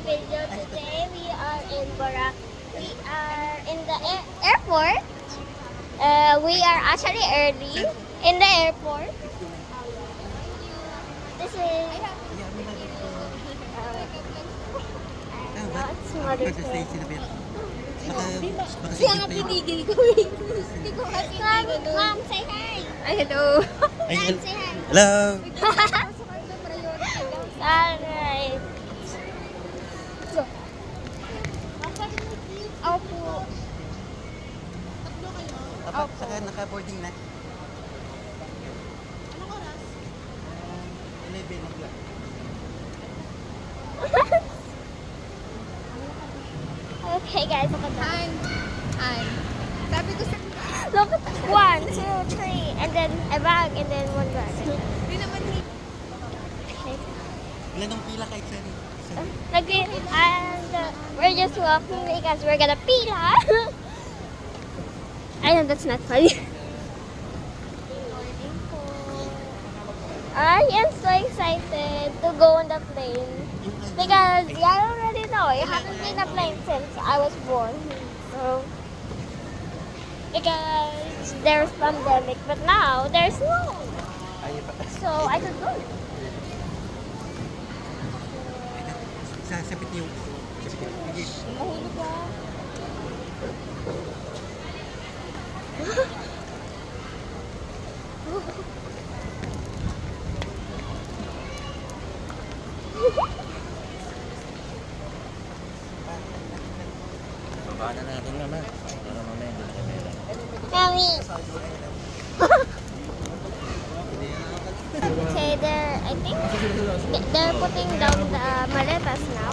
video. Today we are in Borac. We are in the airport. We are actually early in the airport. This is not Mother's Day. Kaya nga pinigil ko eh. Hindi ko kasi Mom, say hi. Ay, hello. Dad, say hi. Hello! Alright. Opo. Dapat saka naka-boarding na. Anong oras? 11 o'clock. Okay guys, look at that. An. Sabi ko sa... Look at that. 1, 2, 3, and then a bag, and then one bag. Hindi naman ni... Okay. Ilan ang pila kahit saan? And we're just walking because we're gonna pila. I know that's not funny. I am so excited to go on the plane because I already know I haven't been on a plane since I was born. So because there's pandemic, but now there's no. So I could go. Sasapit niyo. Mahulog ka. Baba na natin naman. Para mamaya hindi na kamera. Mommy. Okay, I think they're putting down the maletas now.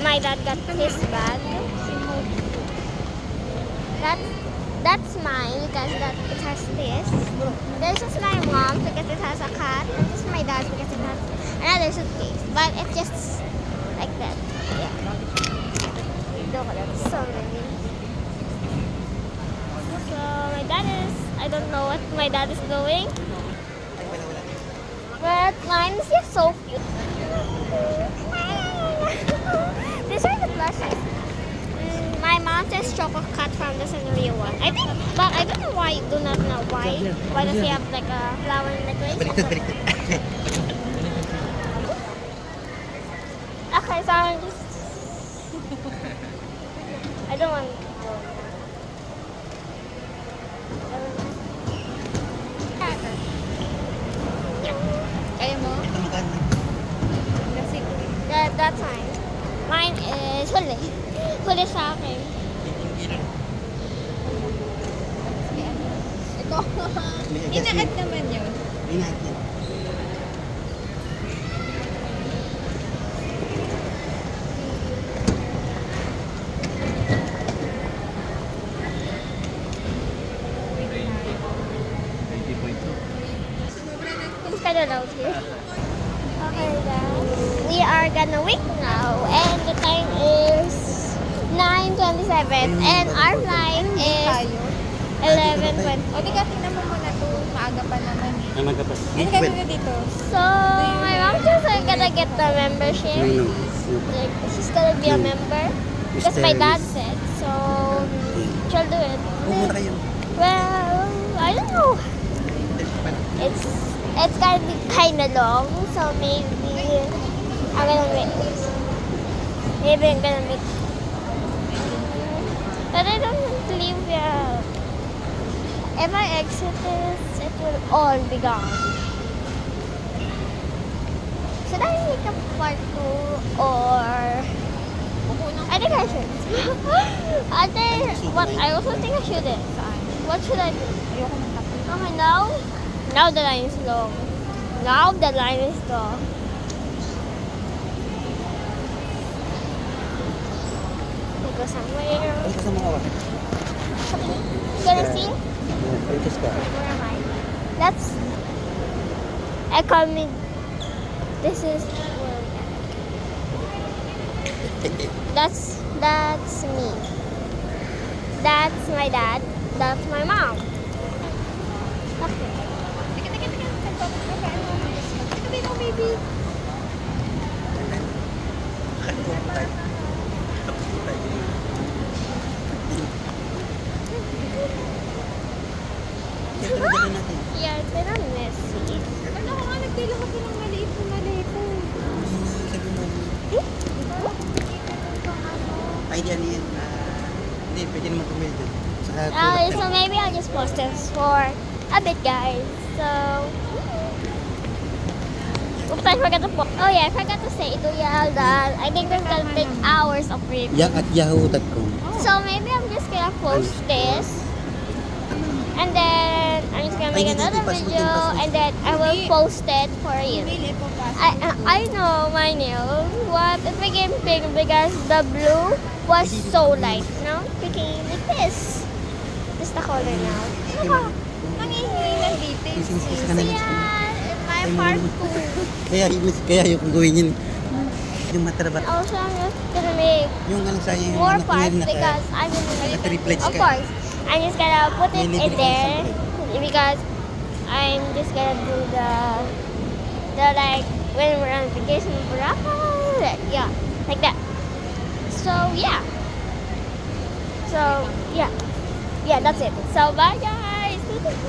My dad got his bag. That's mine because it has this. This is my mom's because it has a cat. This is my dad's because it has another suitcase. But it's just like that. Yeah. Look, that's so many. So my dad is, I don't know what my dad is doing. But mine is just so cute. These are the plushies. My mom says Choco Cat from the Sanrio one. I think, but I don't know why. Do not know why. Why does he have like a flower necklace? Baliktad. Okay, so I'm just. I don't want. Kaya mo? Ito magkano? Kasi... That's mine. Mine is huli. Huli sa akin. Ito. Inaad naman yun. Inatin. It's kind of loud here. Okay, guys. We are gonna wait now, and the time is 9:27, and our flight is Tayo. 11:20. O di ka, tingnan mo muna to. Maaga pa naman eh. Ay, magkapas. Ano ka nila dito? So my mom just gonna get the membership. No. Like she's gonna be a member because my dad said so. She'll do it. Pumunta kayo. Well, I don't know. It's gonna be kind of long, so maybe I'm gonna wait. Maybe I'm gonna make. But I don't want to leave yet. If I exit this, it will all be gone. Should I make a part 2 or? I think I should. I also think I shouldn't. What should I do? Ayoko ng kape. Okay, now the line is long. Now the line is long. We go somewhere. Ay, kasama ka ba? Gonna sing? Purchase ka. Where am I? That's economic. This is that's me. That's my dad. That's my mom. Okay. Teka, baby. Bakit idea niya na hindi, pwede naman tumili doon. Sa So maybe I'll just post this for a bit, guys. So, oops, I forgot to oh yeah, I forgot to say to y'all that I think this gonna take hours of reading. At yahoo.com. So maybe I'm just gonna post this, and then I'm just gonna make Ay, hindi, another hindi, video, pasok. and then I will post it for you. Pili po pa. I know my nail, but it became pink because the blue was so light. You know, became like this. This is the color now. Look. Nangihingi ng details. Isa ka So na yeah, in my part 2. Kaya yung gawin yun. Yung matrabat. Also, I'm just gonna make Yung ano sa yung more ano, parts kunyari because I'm gonna naka-triplets of ka. course, I'm just gonna put it May in libre ka there sa because I'm just gonna do the like when we're on vacation, yeah, like that. So yeah, yeah, that's it. So bye guys.